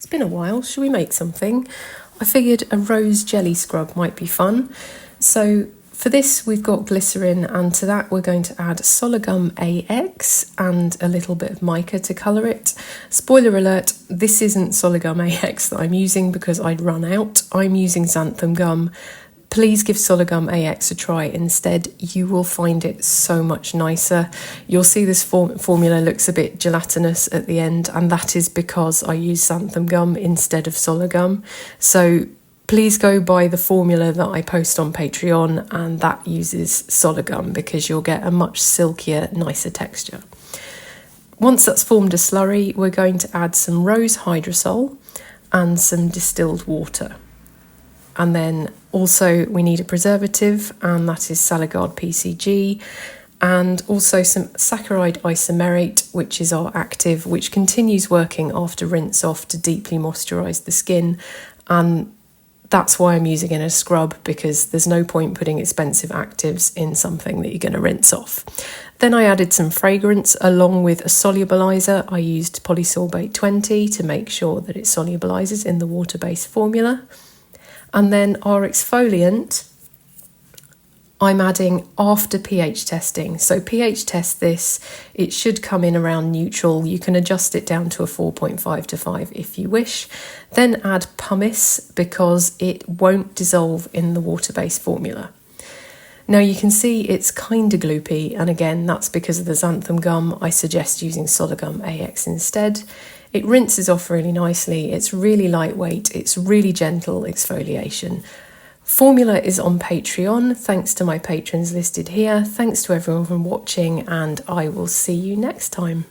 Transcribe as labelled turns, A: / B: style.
A: It's been a while, should we make something? I figured a rose jelly scrub might be fun. So for this we've got glycerin, and to that we're going to add Solagum AX and a little bit of mica to colour it. Spoiler alert, this isn't Solagum AX that I'm using because I'd run out. I'm using xanthan gum. Please give Solagum AX a try instead. You will find it so much nicer. You'll see this formula looks a bit gelatinous at the end, and that is because I use xanthan gum instead of Solagum. So please go by the formula that I post on Patreon, and that uses Solagum because you'll get a much silkier, nicer texture. Once that's formed a slurry, we're going to add some rose hydrosol and some distilled water. And then also we need a preservative, and that is Salagard PCG, and also some saccharide isomerate, which is our active, which continues working after rinse off to deeply moisturise the skin. And that's why I'm using it in a scrub, because there's no point putting expensive actives in something that you're going to rinse off. Then I added some fragrance along with a solubiliser. I used Polysorbate 20 to make sure that it solubilises in the water-based formula. And then our exfoliant, I'm adding after pH testing. So pH test this, it should come in around neutral. You can adjust it down to a 4.5 to 5 if you wish. Then add pumice because it won't dissolve in the water-based formula. Now you can see it's kind of gloopy, and again that's because of the xanthan gum. I suggest using Solagum AX instead. It rinses off really nicely, it's really lightweight, it's really gentle exfoliation. Formula is on Patreon, thanks to my patrons listed here. Thanks to everyone for watching, and I will see you next time.